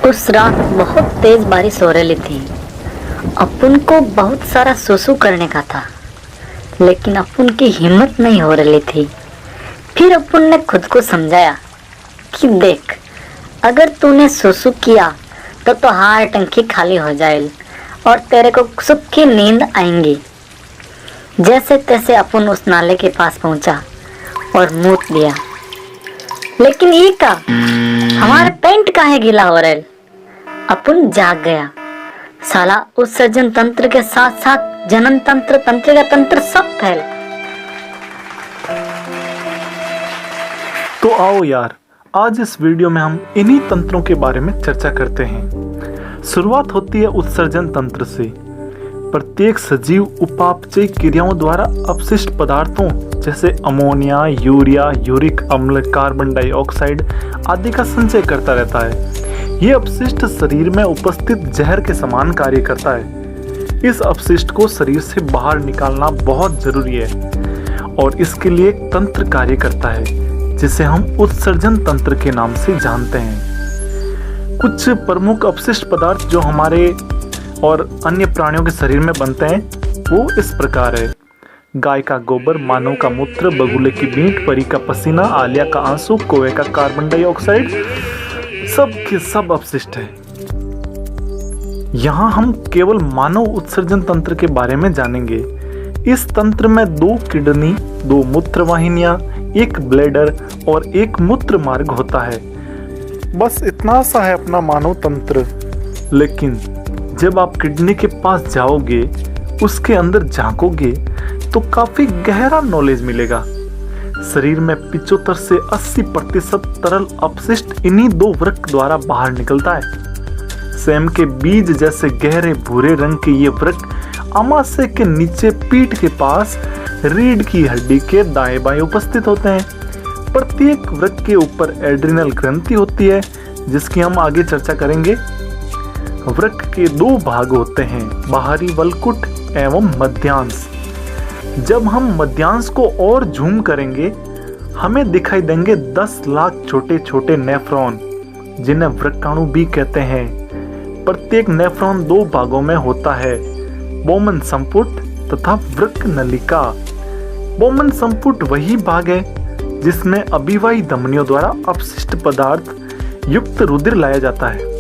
उस रात बहुत तेज बारिश हो रही थी। अपुन को बहुत सारा सुसु करने का था, लेकिन अपुन की हिम्मत नहीं हो रही थी। फिर अपुन ने खुद को समझाया कि देख, अगर तूने सुसु किया तो तुम्हारी टंकी खाली हो जाएगी और तेरे को सुख की नींद आएंगी। जैसे तैसे अपुन उस नाले के पास पहुंचा और मूत दिया। लेकिन ये का हमारा पेंट काहे गीला हो रहा है? अपुन जाग गया। साला उत्सर्जन तंत्र के साथ साथ जनन तंत्र, तंत्रिका तंत्र सब फैल। तो आओ यार, आज इस वीडियो में हम इन्हीं तंत्रों के बारे में चर्चा करते हैं। शुरुआत होती है उत्सर्जन तंत्र से। प्रत्येक सजीव उपापचयी क्रियाओं द्वारा अपशिष्ट पदार्थों जैसे अमोनिया, यूरिया, यूरिक अम्ल, कार्बन डाइऑक्साइड आदि का संचय करता रहता है। ये अपशिष्ट शरीर में उपस्थित जहर के समान कार्य करता है। इस अपशिष्ट को शरीर से बाहर निकालना बहुत जरूरी है और इसके लिए एक तंत्र कार्य करता है जिसे हम उत्सर्जन तंत्र के नाम से जानते हैं। कुछ प्रमुख अपशिष्ट पदार्थ जो हमारे और अन्य प्राणियों के शरीर में बनते हैं वो इस प्रकार है। गाय का गोबर, मानव का मूत्र, बगुले की बींट, परी का पसीना, आलिया का आंसू, कौवे का कार्बन डाइऑक्साइड, सब के सब अपशिष्ट है। यहाँ हम केवल मानव उत्सर्जन तंत्र के बारे में जानेंगे। इस तंत्र में 2 किडनी, 2 मूत्र वाहिनियां, 1 ब्लैडर और 1 मूत्र मार्ग होता है। बस इतना सा है अपना मानव तंत्र। लेकिन जब आप किडनी के पास जाओगे, उसके अंदर झांकोगे तो काफी गहरा नॉलेज मिलेगा। शरीर में 75 से 80% तरल अपशिष्ट इन्हीं 2 वृक्क द्वारा बाहर निकलता है। सेम के बीज जैसे गहरे भूरे रंग के ये वृक्क आमाशय के नीचे पीठ के पास रीढ़ की हड्डी के दाएं बाएं उपस्थित होते हैं। प्रत्येक वृक्क के ऊपर एड्रिनल ग्रंथि होती है जिसकी हम आगे चर्चा करेंगे। वृक्क के 2 भाग होते हैं, बाहरी वलकुट एवं मध्यांश। जब हम मध्यांश को और जूम करेंगे हमें दिखाई देंगे 10 लाख छोटे छोटे नेफ्रॉन जिन्हें वृक्काणु भी कहते हैं। प्रत्येक नेफ्रॉन 2 भागों में होता है, बोमन संपुट तथा वृक्क नलिका। बोमन संपुट वही भाग है जिसमें अभिवाही धमनियों द्वारा अपशिष्ट पदार्थ युक्त रुधिर लाया जाता है।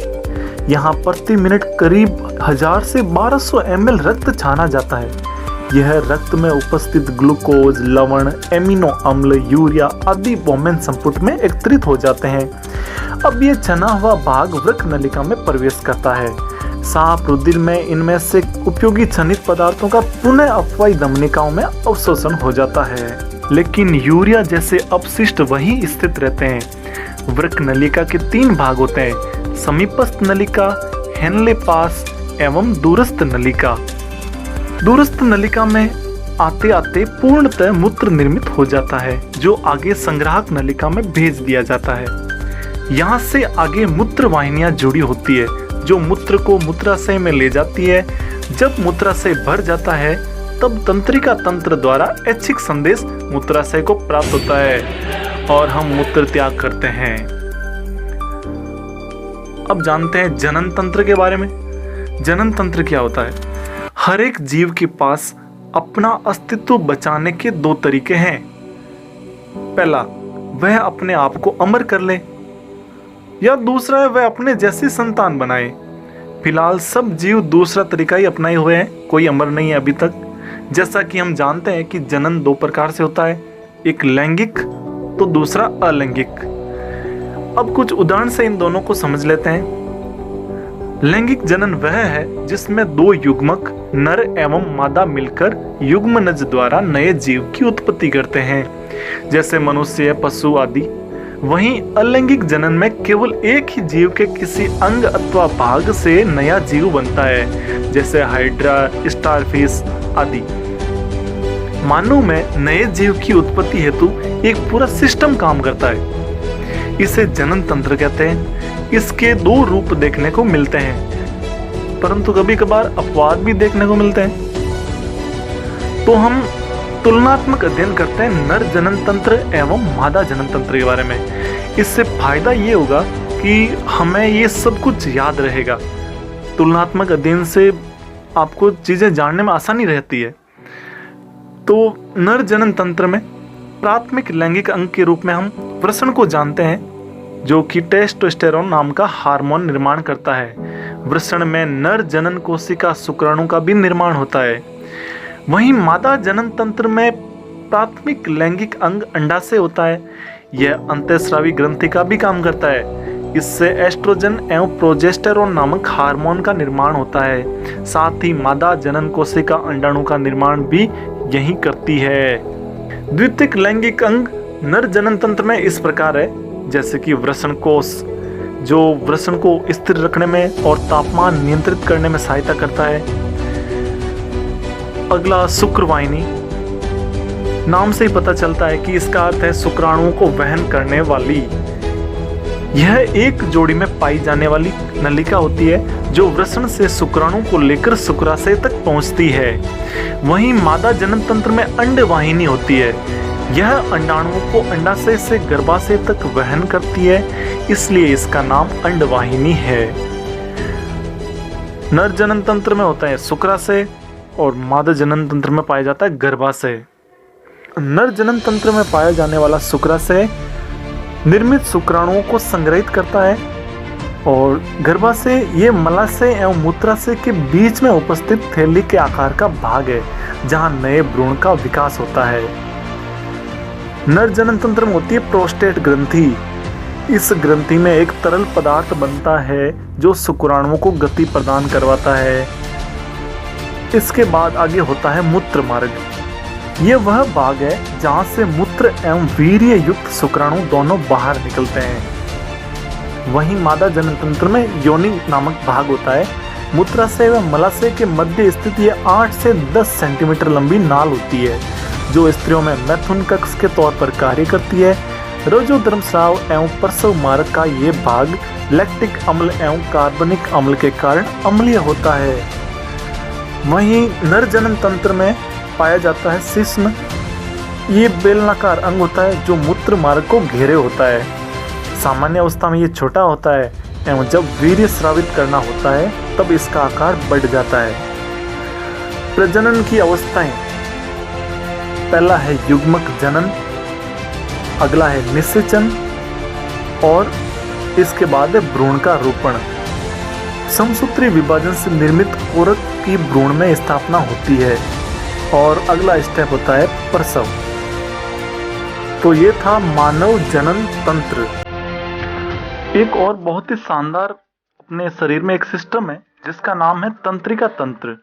यहाँ प्रति मिनट करीब 1000 से 1200 ml रक्त छाना जाता है। यह रक्त में उपस्थित ग्लूकोज, लवण, एमिनो अम्ल, यूरिया आदि बोमेन संपुट में एकत्रित हो जाते हैं। अब ये छना हुआ भाग वृक्क नलिका में प्रवेश करता है। साफ रुधिर में इनमें से उपयोगी छनित पदार्थों का पुनः अफवाही धमनिकाओं में अवशोषण हो जाता है। लेकिन यूरिया जैसे अपशिष्ट वहीं स्थित रहते हैं। वृक्क नलिका के 3 भाग होते हैं, समीपस्थ नलिका, हेनले पास एवं दूरस्थ नलिका। दूरस्थ नलिका में आते आते पूर्णतः मूत्र निर्मित हो जाता है जो आगे संग्राहक नलिका में भेज दिया जाता है। यहाँ से आगे मूत्र वाहिनियां जुड़ी होती है जो मूत्र को मूत्राशय में ले जाती है। जब मूत्राशय भर जाता है तब तंत्रिका तंत्र द्वारा ऐच्छिक संदेश मूत्राशय को प्राप्त होता है और हम मूत्र त्याग करते हैं। अब जानते हैं जनन तंत्र के बारे में। जनन तंत्र क्या होता है? हर एक जीव के पास अपना अस्तित्व बचाने के 2 तरीके हैं। पहला, वह अपने आप को अमर कर ले, या दूसरा है वह अपने जैसी संतान बनाए। फिलहाल सब जीव दूसरा तरीका ही अपनाए हुए हैं, कोई अमर नहीं है अभी तक। जैसा कि हम जानते हैं कि जनन 2 प्रकार से होता है, एक लैंगिक तो दूसरा अलैंगिक। अब कुछ उदाहरण से इन दोनों को समझ लेते हैं। लैंगिक जनन वह है जिसमें 2 युग्मक नर एवं मादा मिलकर युग्मनज द्वारा नए जीव की उत्पत्ति करते हैं, जैसे मनुष्य, पशु आदि। वहीं अलैंगिक जनन में केवल एक ही जीव के किसी अंग अथवा भाग से नया जीव बनता है, जैसे हाइड्रा, स्टारफिश आदि। मानव में नए जीव की उत्पत्ति हेतु एक पूरा सिस्टम काम करता है। इसे जनन तंत्र कहते हैं। इसके 2 रूप देखने को मिलते हैं, परंतु कभी कभार अपवाद भी देखने को मिलते हैं। तो हम तुलनात्मक अध्ययन करते हैं नर जनन तंत्र एवं मादा जनन तंत्र के बारे में। इससे फायदा ये होगा कि हमें ये सब कुछ याद रहेगा। तुलनात्मक अध्ययन से आपको चीज़ें जानने में आसानी रहती है। तो नर जनन तंत्र में प्राथमिक लैंगिक अंग के रूप में हम वृषण को जानते हैं, जो कि टेस्टोस्टेरोन नाम का हार्मोन निर्माण करता है। वृषण में नर जनन कोशिका शुक्राणु का भी निर्माण होता है। वहीं मादा जनन तंत्र में प्राथमिक लैंगिक अंग अंडाशय होता है। यह अंतःस्रावी ग्रंथि का भी काम करता है। इससे एस्ट्रोजन एवं प्रोजेस्टेरोन नामक हार्मोन का निर्माण होता है। साथ ही मादा जनन कोशिका अंडाणु का निर्माण भी यही करती है। द्वितीयक लैंगिक अंग नर जनन तंत्र में इस प्रकार है, जैसे कि वृषण कोश, जो वृषण को स्थिर रखने में और तापमान नियंत्रित करने में सहायता करता है। अगला शुक्रवाहिनी, नाम से ही पता चलता है कि इसका अर्थ है शुक्राणुओं को वहन करने वाली। यह एक जोड़ी में पाई जाने वाली नलिका होती है, जो वृषण से शुक्राणु को लेकर शुक्राशय तक पहुंचती है। वहीं मादा जनन तंत्र में अंडवाहिनी होती है। यह अंडाणुओं को अंडाशय से गर्भाशय तक वहन करती है, इसलिए इसका नाम अंडवाहिनी है। नर जनन तंत्र में होता है शुक्राशय और मादा जनन तंत्र में पाया जाता है गर्भाशय। नर जनन तंत्र में पाया जाने वाला शुक्राशय निर्मित शुक्राणुओं को संग्रहित करता है और गर्भाशय ये मलाशय एवं मूत्राशय के बीच में उपस्थित थैली के आकार का भाग है, जहां नए भ्रूण का विकास होता है। नर जनन तंत्र में होती है प्रोस्टेट ग्रंथि। इस ग्रंथि में एक तरल पदार्थ बनता है जो शुक्राणुओं को गति प्रदान करवाता है। इसके बाद आगे होता है मूत्र मार्ग। ये वह भाग है जहां से मूत्र एवं वीर्य युक्त शुक्राणु दोनों बाहर निकलते हैं। वहीं मादा जनन तंत्र में योनि नामक भाग होता है। मूत्राशय व मलाशय के मध्य स्थित ये 8 से 10 सेंटीमीटर लंबी नाल होती है, जो स्त्रियों में मैथुन कक्ष के तौर पर कार्य करती है। रजोधर्म स्राव एवं प्रसव मार्ग का ये भाग लैक्टिक अम्ल एवं कार्बनिक अम्ल के कारण अम्लीय होता है। वहीं नर जनन तंत्र में पाया जाता है शिश्न। ये बेलनाकार अंग होता है जो मूत्र मार्ग को घेरे होता है। सामान्य अवस्था में ये छोटा होता है एवं जब वीर्य स्रावित करना होता है तब इसका आकार बढ़ जाता है। प्रजनन की अवस्थाएं, पहला है युग्मक जनन, अगला है निषेचन और इसके बाद है भ्रूण का रोपण। समसूत्री विभाजन से निर्मित कोरक की भ्रूण में स्थापना होती है और अगला स्टेप होता है प्रसव। तो ये था मानव जनन तंत्र। एक और बहुत ही शानदार अपने शरीर में एक सिस्टम है जिसका नाम है तंत्रिका तंत्र।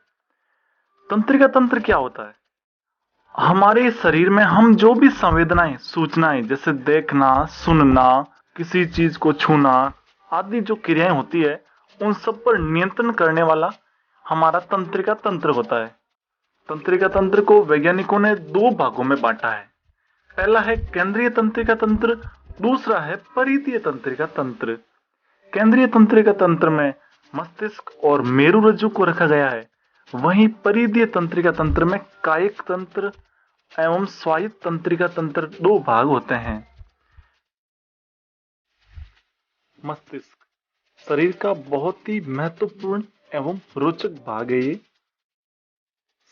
तंत्रिका तंत्र क्या होता है? हमारे शरीर में हम जो भी संवेदनाएं, सूचनाएं जैसे देखना, सुनना, किसी चीज को छूना आदि जो क्रियाएं होती है, उन सब पर नियंत्रण करने वाला हमारा तंत्रिका तंत्र होता है। तंत्रिका तंत्र को वैज्ञानिकों ने 2 भागों में बांटा है। पहला है केंद्रीय तंत्रिका तंत्र, दूसरा है परिधीय तंत्रिका तंत्र। केंद्रीय तंत्रिका तंत्र में मस्तिष्क और मेरुरज्जु को रखा गया है। वहीं परिधीय तंत्रिका तंत्र में कायिक तंत्र एवं स्वायत्त तंत्रिका तंत्र 2 भाग होते हैं। मस्तिष्क शरीर का बहुत ही महत्वपूर्ण एवं रोचक भाग है। ये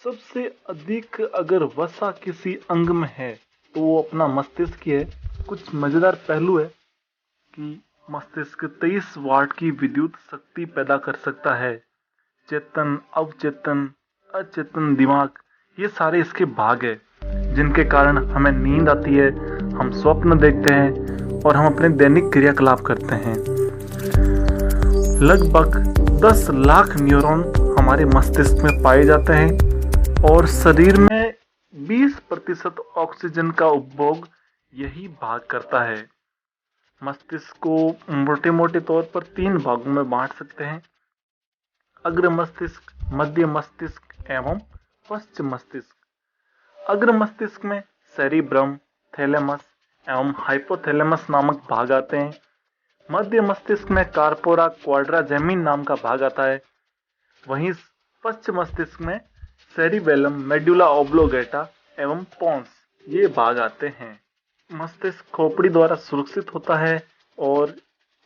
सबसे अधिक अगर वसा किसी अंग में है तो वो अपना मस्तिष्क ही है। कुछ मजेदार पहलू है कि मस्तिष्क 23 वाट की विद्युत शक्ति पैदा कर सकता है। चेतन, अवचेतन, अचेतन दिमाग, ये सारे इसके भाग है, जिनके कारण हमें नींद आती है, हम स्वप्न देखते हैं और हम अपने दैनिक क्रियाकलाप करते हैं। लगभग 10 लाख न्यूरॉन हमारे मस्तिष्क में पाए जाते हैं और शरीर में 20% ऑक्सीजन का उपभोग यही भाग करता है। मस्तिष्क को मोटे मोटे तौर पर 3 भागों में बांट सकते हैं: अग्र मस्तिष्क, मध्य मस्तिष्क एवं पश्च मस्तिष्क। अग्र मस्तिष्क में सेरिब्रम, थैलेमस एवं हाइपोथैलेमस नामक भाग आते हैं। मध्य मस्तिष्क में कार्पोरा क्वाड्राजेमिन नाम का भाग आता है। वहीं पश्च मस्तिष्क में सेरिबेलम, मेडुला ऑब्लोगेटा एवं पोन्स ये भाग आते हैं। मस्तिष्क खोपड़ी द्वारा सुरक्षित होता है और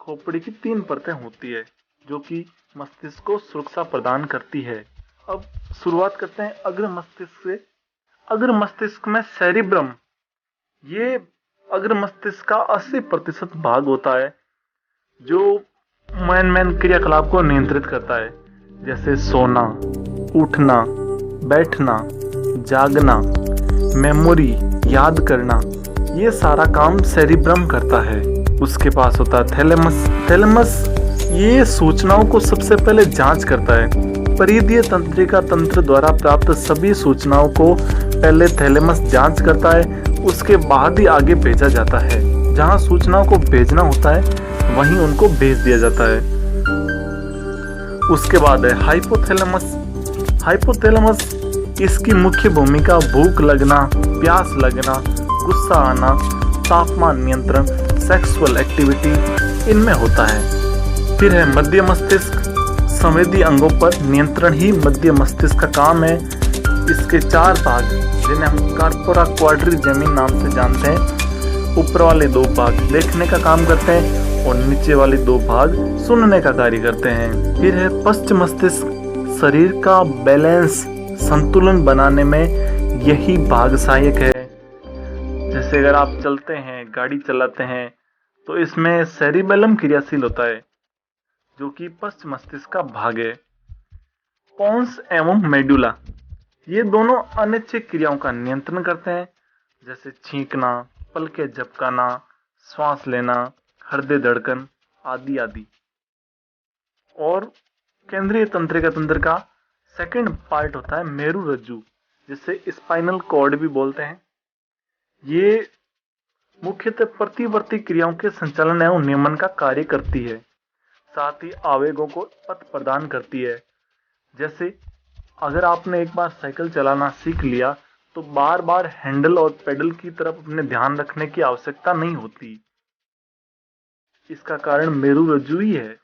खोपड़ी की 3 परतें होती है जो कि मस्तिष्क को सुरक्षा प्रदान करती है। अब शुरुआत करते हैं अग्र मस्तिष्क से। अग्र मस्तिष्क में सेरिब्रम, ये अग्र मस्तिष्क का 80% भाग होता है जो मेन क्रियाकलाप को नियंत्रित करता है, जैसे सोना, उठना, बैठना, जागना, मेमोरी, याद करना, ये सारा काम सेरिब्रम करता है। उसके पास होता है थैलेमस। थैलेमस ये सूचनाओं को सबसे पहले जांच करता है। परिधीय तंत्रिका तंत्र द्वारा प्राप्त सभी सूचनाओं को पहले थैलेमस जांच करता है, उसके बाद ही आगे भेजा जाता है। जहां सूचनाओं को भेजना होता है वहीं उनको भेज दिया जाता है। उसके बाद है हाइपोथैलेमस। हाइपोथैलेमस, इसकी मुख्य भूमिका भूख लगना, प्यास लगना, गुस्सा आना, तापमान नियंत्रण, सेक्सुअल एक्टिविटी, इनमें होता है। फिर है मध्य मस्तिष्क। संवेदी अंगों पर नियंत्रण ही मध्य मस्तिष्क का काम है। इसके 4 भाग, जिन्हें हम कार्पोरा क्वाड्रिजेमिन नाम से जानते हैं, ऊपर वाले 2 भाग देखने का काम करते हैं और नीचे वाले 2 भाग सुनने का कार्य करते हैं। फिर है पश्च मस्तिष्क। शरीर का बैलेंस, संतुलन बनाने में यही भाग सहायक है। जैसे अगर आप चलते हैं, गाड़ी चलाते हैं, तो इसमें सेरिबेलम क्रियाशील होता है जो कि पश्च मस्तिष्क का भाग है। पोन्स एवं मेडुला, ये दोनों अनैच्छिक क्रियाओं का नियंत्रण करते हैं, जैसे छींकना, पलकें झपकाना, श्वास लेना, हृदय धड़कन आदि आदि। और केंद्रीय तंत्रिका तंत्र का सेकंड पार्ट होता है मेरु रज्जु, जिसे स्पाइनल कॉर्ड भी बोलते हैं। ये मुख्यतः प्रतिवर्ती क्रियाओं के संचालन एवं नियमन का कार्य करती है, साथ ही आवेगों को पथ प्रदान करती है। जैसे अगर आपने एक बार साइकिल चलाना सीख लिया तो बार बार हैंडल और पेडल की तरफ अपने ध्यान रखने की आवश्यकता नहीं होती। इसका कारण मेरु रज्जु ही है।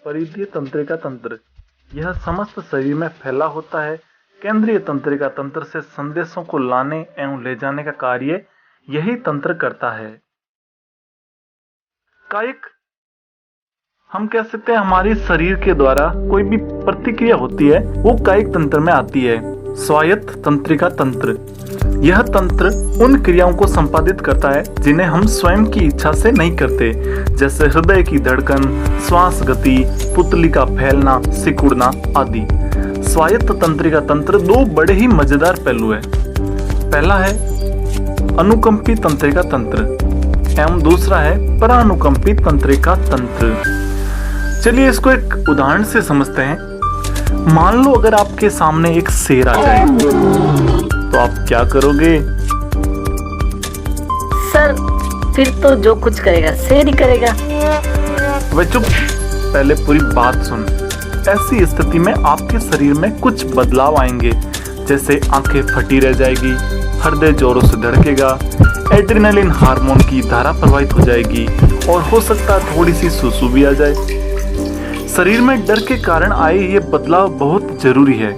परिधीय तंत्रिका तंत्र, यह समस्त शरीर में फैला होता है। केंद्रीय तंत्रिका तंत्र से संदेशों को लाने एवं ले जाने का कार्य यही तंत्र करता है। कायिक, हम कह सकते हैं हमारे शरीर के द्वारा कोई भी प्रतिक्रिया होती है वो कायिक तंत्र में आती है। स्वायत्त तंत्रिका तंत्र, यह तंत्र उन क्रियाओं को संपादित करता है जिन्हें हम स्वयं की इच्छा से नहीं करते, जैसे हृदय की धड़कन, श्वास गति, पुतली का फैलना, सिकुड़ना आदि। स्वायत्त तंत्रिका तंत्र 2 बड़े ही मजेदार पहलू है। पहला है अनुकंपी तंत्रिका तंत्र एवं दूसरा है परानुकंपी तंत्रिका तंत्र। चलिए इसको एक उदाहरण से समझते हैं। मान लो अगर आपके सामने एक शेर आ जाए तो आप क्या करोगे? सर, फिर तो जो कुछ करेगा शेर ही करेगा। वे चुप, पहले पूरी बात सुन। ऐसी स्थिति में आपके शरीर में कुछ बदलाव आएंगे, जैसे आंखें फटी रह जाएगी, हृदय जोरों से धड़केगा, एड्रेनलिन हार्मोन की धारा प्रवाहित हो जाएगी और हो सकता है थोड़ी सी सुसु भी आ जाए। शरीर में डर के कारण आए ये बदलाव बहुत जरूरी है,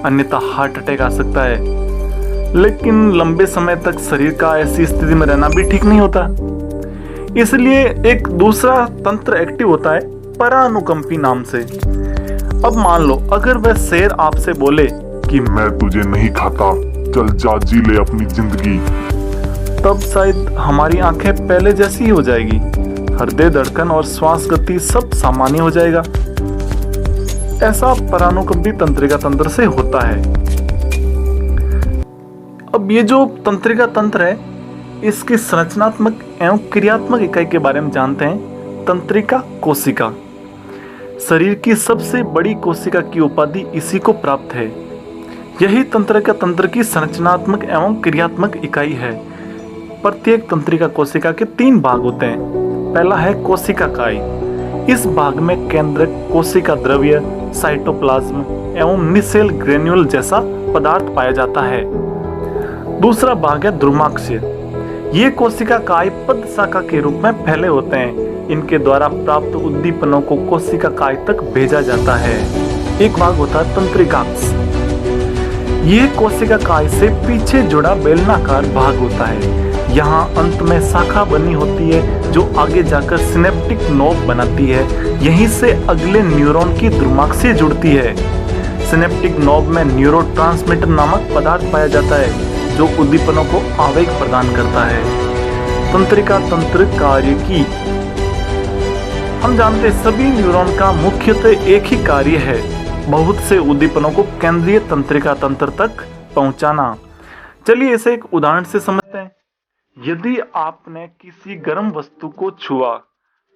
अन्यथा हार्ट अटैक आ सकता है। लेकिन लंबे समय तक शरीर का ऐसी स्थिति में रहना भी ठीक नहीं होता, इसलिए एक दूसरा तंत्र एक्टिव होता है परानुकंपी नाम से। अब मान लो अगर वह शेर आपसे बोले कि मैं तुझे नहीं खाता, चल जा जी ले अपनी जिंदगी, तब शायद हमारी आंखें पहले जैसी ही हो जाएगी, हृदय धड़कन और श्वास गति सब सामान्य हो जाएगा। ऐसा परानुकंपी तंत्रिका तंत्र से होता है। अब ये जो तंत्रिका तंत्र है, इसकी संरचनात्मक एवं क्रियात्मक इकाई के बारे में जानते हैं। तंत्रिका कोशिका, शरीर की सबसे बड़ी कोशिका की उपाधि इसी को प्राप्त है। यही तंत्रिका तंत्र की संरचनात्मक एवं क्रियात्मक इकाई है। प्रत्येक तंत्रिका कोशिका के 3 भाग होते हैं। पहला है कोशिका काय। इस भाग में केंद्रक, कोशिका द्रव्य, साइटोप्लाज्म एवं निसेल ग्रेन्यूल जैसा पदार्थ पाया जाता है। दूसरा भाग है ध्रुमाक्षय। ये कोशिका काय पद शाखा के रूप में फैले होते हैं। इनके द्वारा प्राप्त उद्दीपनों को कोशिका काय तक भेजा जाता है। एक भाग होता है तंत्रिकाक्ष। ये कोशिका काय से पीछे जुड़ा बेलनाकार भाग होता है। यहाँ अंत में शाखा बनी होती है जो आगे जाकर सिनेप्टिक नोब बनाती है। यहीं से अगले न्यूरॉन की दुर्मार्ग से जुड़ती है। सिनेप्टिक नोब में न्यूरोट्रांसमीटर नामक पदार्थ पाया जाता है जो उद्दीपनों को आवेग प्रदान करता है। तंत्रिका तंत्र कार्य की हम जानते हैं सभी न्यूरॉन का मुख्यतः एक ही कार्य है, बहुत से उद्दीपनों को केंद्रीय तंत्रिका तंत्र तक पहुंचाना। चलिए इसे एक उदाहरण से समझते हैं। यदि आपने किसी गर्म वस्तु को छुआ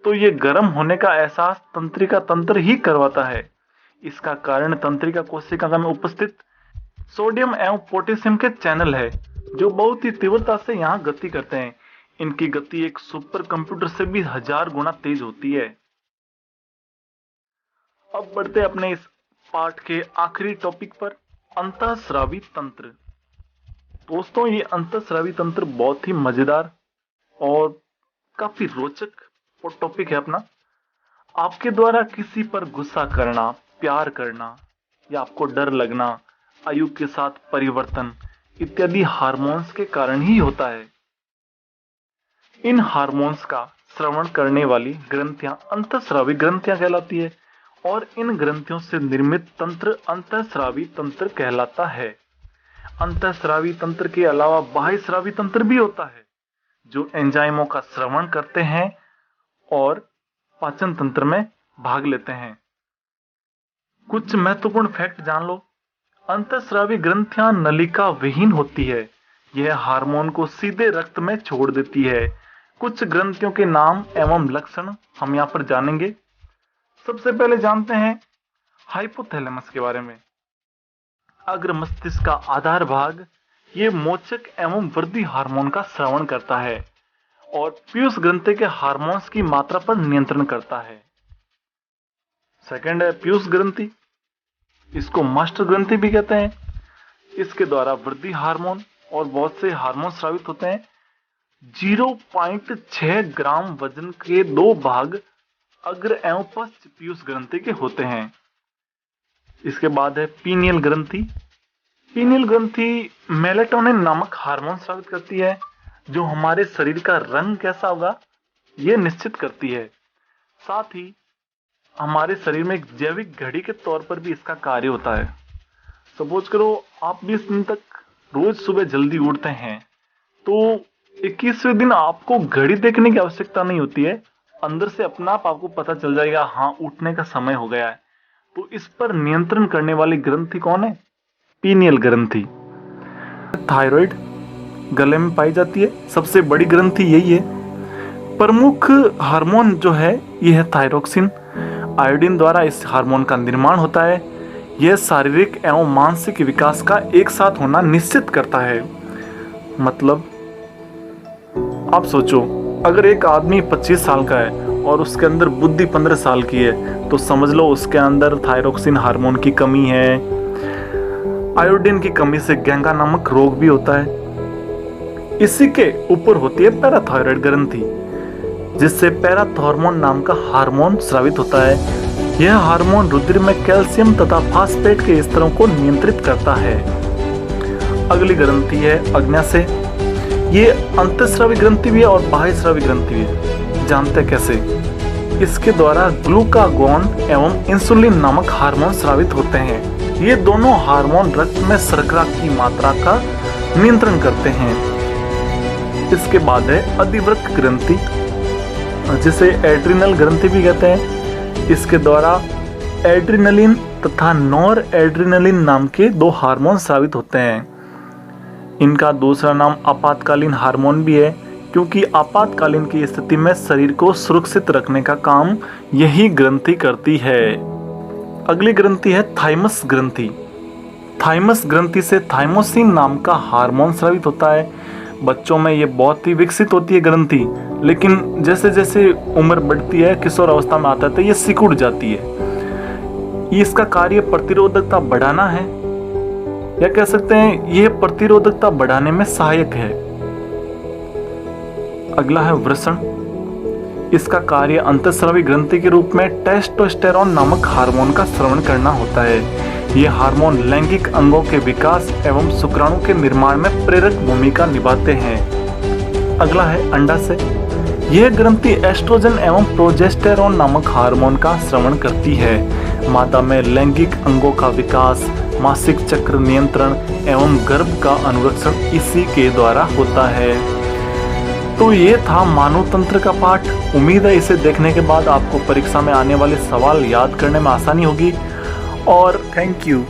तो ये गर्म होने का एहसास तंत्रिका तंत्र ही करवाता है। इसका कारण तंत्रिका कोशिका में उपस्थित सोडियम एवं पोटेशियम के चैनल है जो बहुत ही तीव्रता से यहाँ गति करते हैं। इनकी गति एक सुपर कंप्यूटर से भी 1000 गुना तेज होती है। अब बढ़ते अपने इस पाठ के आखिरी टॉपिक पर, अंतःस्रावी तंत्र। दोस्तों ये अंतःस्रावी तंत्र बहुत ही मजेदार और काफी रोचक टॉपिक है अपना। आपके द्वारा किसी पर गुस्सा करना, प्यार करना या आपको डर लगना आयु के साथ परिवर्तन इत्यादि हार्मोन्स के कारण ही होता है। इन हार्मोन्स का श्रवण करने वाली ग्रंथियां अंतःस्रावी ग्रंथियां कहलाती है और इन ग्रंथियों से निर्मित तंत्र अंतःस्रावी तंत्र कहलाता है। अंतःस्रावी तंत्र के अलावा बाह्यस्रावी तंत्र भी होता है जो एंजाइमों का श्रवण करते हैं और पाचन तंत्र में भाग लेते हैं। कुछ महत्वपूर्ण फैक्ट जान लो। अंतःस्रावी ग्रंथियां नलिका विहीन होती है। यह हार्मोन को सीधे रक्त में छोड़ देती है। कुछ ग्रंथियों के नाम एवं लक्षण हम यहाँ पर जानेंगे। सबसे पहले जानते हैं हाइपोथैलेमस के बारे में। अग्र मस्तिष्क का आधार भाग ये मोचक एवं वृद्धि हार्मोन का श्रवण करता है और पीयूष ग्रंथि के हार्मोन्स की मात्रा पर नियंत्रण करता है। सेकंड है पीयूष ग्रंथि, इसको मास्टर ग्रंथि भी कहते हैं। इसके द्वारा वृद्धि हार्मोन और बहुत से हार्मोन स्रावित होते हैं। 0.6 ग्राम वजन के 2 भाग अग्र एवं पश्च पीयूष ग्रंथि के होते हैं। इसके बाद है पीनियल ग्रंथि। पीनियल ग्रंथि मेलेटोनिन नामक हार्मोन स्रावित करती है जो हमारे शरीर का रंग कैसा होगा यह निश्चित करती है। साथ ही हमारे शरीर में एक जैविक घड़ी के तौर पर भी इसका कार्य होता है। सपोज करो आप 20 दिन तक रोज सुबह जल्दी उठते हैं तो 21वें दिन आपको घड़ी देखने की आवश्यकता नहीं होती है, अंदर से अपना आप आपको पता चल जाएगा हाँ उठने का समय हो गया है। तो इस पर नियंत्रण करने वाली ग्रंथि कौन है? पीनियल ग्रंथि। थायराइड गले में पाई जाती है, सबसे बड़ी ग्रंथि यही है। प्रमुख हार्मोन जो है यह है थायरोक्सिन। आयोडीन द्वारा इस हार्मोन का निर्माण होता है। यह शारीरिक एवं मानसिक विकास का एक साथ होना निश्चित करता है। मतलब आप सोचो अगर एक आदमी 25 साल का है और उसके अंदर बुद्धि 15 साल की है तो समझ लो उसके अंदर थायरोक्सिन हार्मोन की कमी है। आयोडीन की कमी से गैंगा नामक रोग भी होता है। इसी के ऊपर होती है पैराथायराइड ग्रंथि जिससे पैराथॉर्मोन नाम का हार्मोन स्रावित होता है। यह हार्मोन रुधिर में कैल्शियम तथा फास्फेट के स्तरों को नियंत्रित करता है। अगली ग्रंथि है अग्न्याशय। ये अंतःस्रावी ग्रंथि भी है और बाह्यस्रावी ग्रंथि भी है। जानते कैसे? इसके द्वारा ग्लूकागोन एवं इंसुलिन नामक हार्मोन स्रावित होते हैं। ये दोनों हार्मोन रक्त में शर्करा की मात्रा का नियंत्रण करते हैं। इसके बाद है अधिवृक्क ग्रंथि जिसे एड्रिनल ग्रंथि भी कहते हैं। इसके द्वारा एड्रिनलिन तथा नॉर एड्रिनलिन नाम के 2 हार्मोन स्रावित होते हैं। इनका दूसरा नाम आपातकालीन हार्मोन भी है क्योंकि आपातकालीन की स्थिति में शरीर को सुरक्षित रखने का काम यही ग्रंथि करती है। अगली ग्रंथि है थाइमस ग्रंथि। थाइमस ग्रंथि से थाइमोसिन नाम का हार्मोन स्रावित होता है। बच्चों में ये बहुत ही विकसित होती है ग्रंथि, लेकिन जैसे जैसे उम्र बढ़ती है किशोर अवस्था में आता है तो ये सिकुड़ जाती है। इसका कार्य प्रतिरोधकता बढ़ाना है या कह सकते हैं यह प्रतिरोधकता बढ़ाने में सहायक है। अगला है वृषण। इसका कार्य अंतःस्रावी ग्रंथि के रूप में टेस्टोस्टेरोन नामक हार्मोन का स्रवण करना होता है। यह हार्मोन लैंगिक अंगों के विकास एवं शुक्राणु के निर्माण में प्रेरक भूमिका निभाते हैं। अगला है अंडाशय। यह ग्रंथि एस्ट्रोजन एवं प्रोजेस्टेरोन नामक हार्मोन का स्रवण करती है। मादा में लैंगिक अंगों का विकास, मासिक चक्र नियंत्रण एवं गर्भ का अनुरक्षण इसी के द्वारा होता है। तो ये था मानव तंत्र का पाठ। उम्मीद है इसे देखने के बाद आपको परीक्षा में आने वाले सवाल याद करने में आसानी होगी। और थैंक यू।